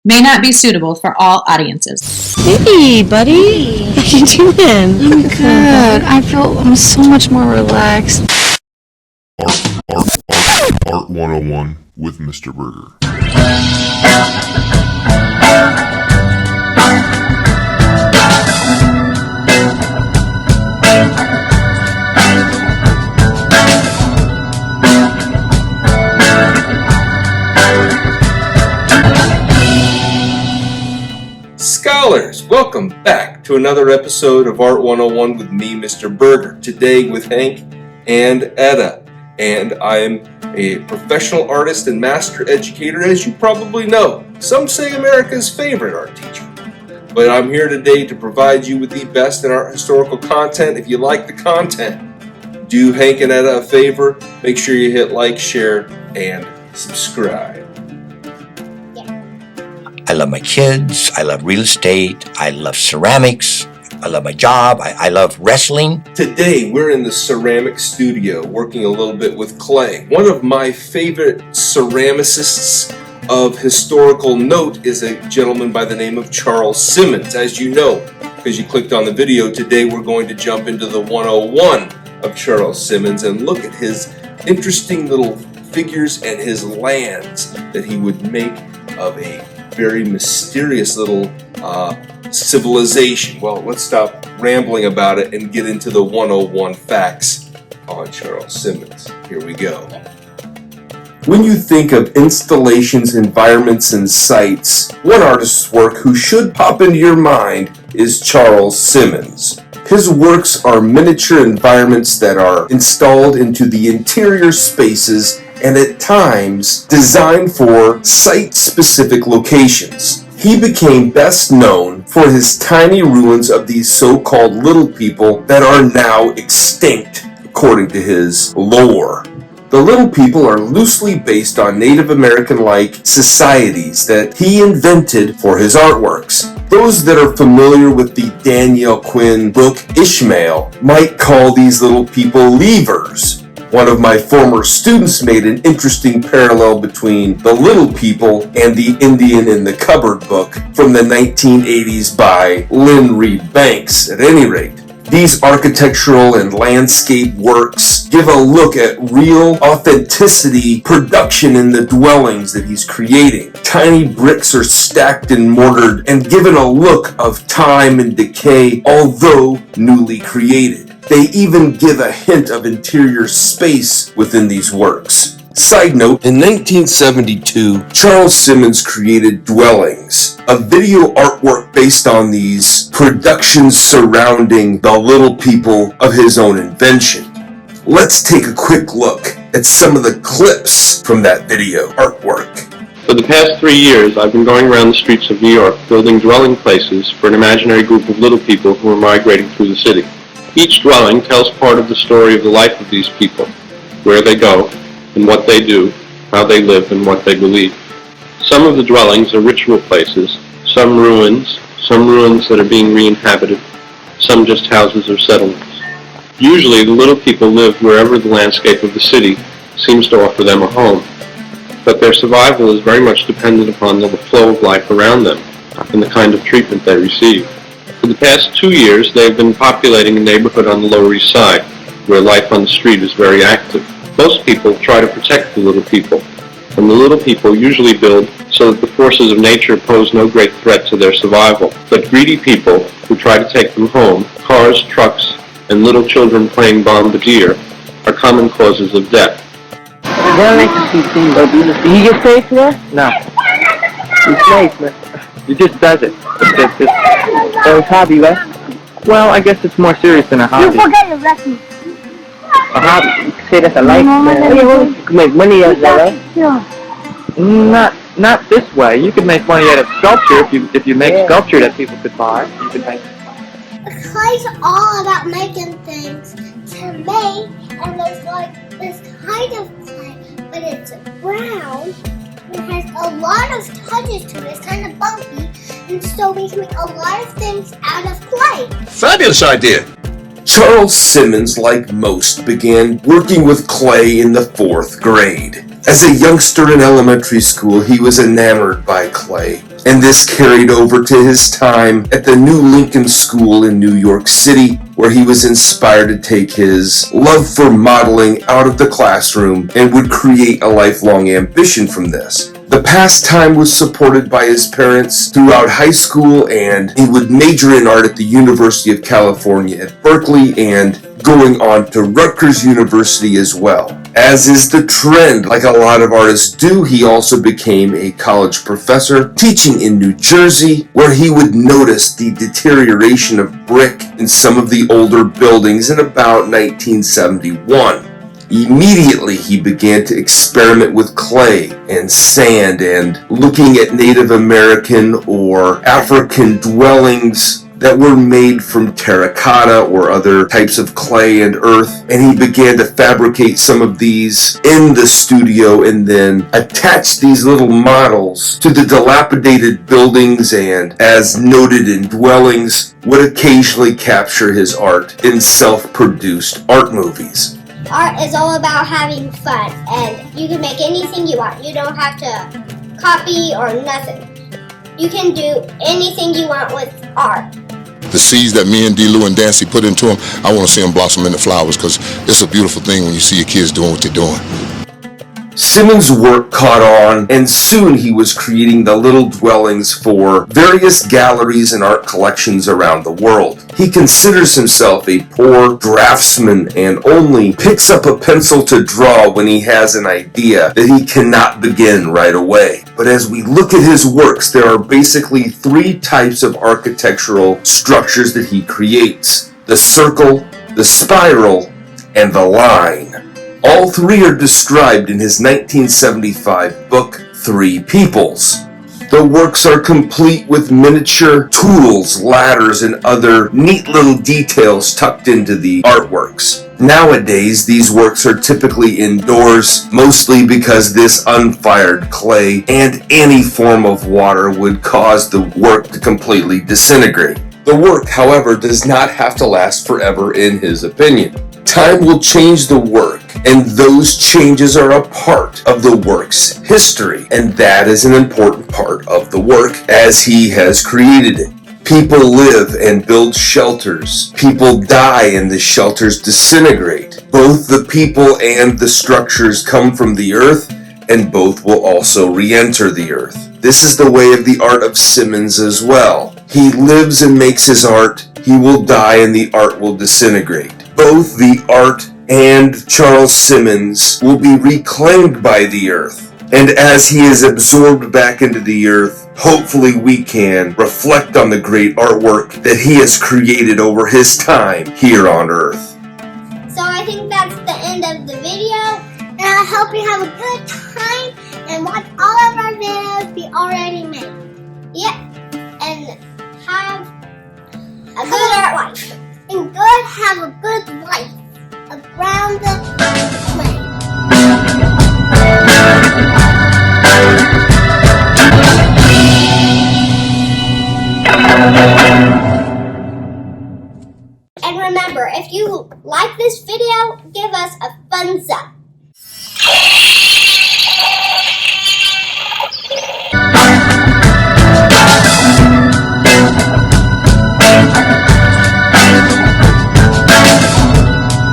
may not be suitable for all audiences. Hey, buddy. How you doing? I'm good. I'm so much more relaxed. Art 101 with Mr. Burgher. Scholars, welcome back to another episode of Art 101 with me, Mr. Burgher. Today with Hank and Etta. And I am a professional artist and master educator, as you probably know. Some say America's favorite art teacher. But I'm here today to provide you with the best in art historical content. If you like the content, do Hank and Etta a favor. Make sure you hit like, share, and subscribe. I love my kids, I love real estate, I love ceramics, I love my job, I love wrestling. Today we're in the ceramic studio working a little bit with clay. One of my favorite ceramicists of historical note is a gentleman by the name of Charles Simonds. As you know, because you clicked on the video, today we're going to jump into the 101 of Charles Simonds and look at his interesting little figures and his lands that he would make of a very mysterious little civilization. Well, let's stop rambling about it and get into the 101 facts on Charles Simonds. Here we go. When you think of installations, environments, and sites, one artist's work who should pop into your mind is Charles Simonds. His works are miniature environments that are installed into the interior spaces and at times designed for site-specific locations. He became best known for his tiny ruins of these so-called little people that are now extinct, according to his lore. The little people are loosely based on Native American-like societies that he invented for his artworks. Those that are familiar with the Daniel Quinn book Ishmael might call these little people leavers. One of my former students made an interesting parallel between the little people and the Indian in the Cupboard book from the 1980s by Lynn Reed Banks. At any rate, these architectural and landscape works give a look at real authenticity production in the dwellings that he's creating. Tiny bricks are stacked and mortared and given a look of time and decay, although newly created. They even give a hint of interior space within these works. Side note, in 1972, Charles Simonds created Dwellings, a video artwork based on these productions surrounding the little people of his own invention. Let's take a quick look at some of the clips from that video artwork. For the past 3 years, I've been going around the streets of New York building dwelling places for an imaginary group of little people who are migrating through the city. Each dwelling tells part of the story of the life of these people, where they go, and what they do, how they live, and what they believe. Some of the dwellings are ritual places, some ruins that are being re-inhabited, some just houses or settlements. Usually the little people live wherever the landscape of the city seems to offer them a home, but their survival is very much dependent upon the flow of life around them and the kind of treatment they receive. For the past 2 years, they have been populating a neighborhood on the Lower East Side, where life on the street is very active. Most people try to protect the little people, and the little people usually build so that the forces of nature pose no great threat to their survival. But greedy people who try to take them home, cars, trucks, and little children playing bombardier, are common causes of death. They'll make the CC, but do you get paid for that? No. It's nice, man. He just does it. It's a hobby, right? Well, I guess it's more serious than a hobby. You forget your lesson. A hobby? You can say that's a life, man. You can make money out of that, right? Not this way. You can make money out of sculpture if you make sculpture that people could buy. You can make. Clay's all about making things to make, and there's like this kind of clay, but it's brown. It has a lot of touches to it. It's kind of bumpy, and so we can make a lot of things out of clay. Fabulous idea! Charles Simonds, like most, began working with clay in the 4th grade. As a youngster in elementary school, he was enamored by clay, And this carried over to his time at the New Lincoln School in New York City, where he was inspired to take his love for modeling out of the classroom and would create a lifelong ambition from this. The pastime was supported by his parents throughout high school, and he would major in art at the University of California at Berkeley and going on to Rutgers University as well. As is the trend, like a lot of artists do, he also became a college professor teaching in New Jersey, where he would notice the deterioration of brick in some of the older buildings in about 1971. Immediately, he began to experiment with clay and sand and looking at Native American or African dwellings that were made from terracotta or other types of clay and earth, and he began to fabricate some of these in the studio and then attach these little models to the dilapidated buildings, and as noted in dwellings, would occasionally capture his art in self-produced art movies. Art is all about having fun, and you can make anything you want. You don't have to copy or nothing. You can do anything you want with art. The seeds that me and D-Lou and Dancy put into them, I want to see them blossom into flowers, because it's a beautiful thing when you see your kids doing what they're doing. Simonds' work caught on, and soon he was creating the little dwellings for various galleries and art collections around the world. He considers himself a poor draftsman and only picks up a pencil to draw when he has an idea that he cannot begin right away. But as we look at his works, there are basically three types of architectural structures that he creates: the circle, the spiral, and the line. All three are described in his 1975 book, Three Peoples. The works are complete with miniature tools, ladders, and other neat little details tucked into the artworks. Nowadays, these works are typically indoors, mostly because this unfired clay and any form of water would cause the work to completely disintegrate. The work, however, does not have to last forever in his opinion. Time will change the work, and those changes are a part of the work's history, and that is an important part of the work as he has created it. People live and build shelters. People die and the shelters disintegrate. Both the people and the structures come from the earth, and both will also re-enter the earth. This is the way of the art of Simonds as well. He lives and makes his art. He will die and the art will disintegrate. Both the art and Charles Simonds will be reclaimed by the earth. And as he is absorbed back into the earth, hopefully we can reflect on the great artwork that he has created over his time here on earth. So I think that's the end of the video, and I hope you have a good time and watch all of our videos we already made. Yep, and have a good art life. And have a good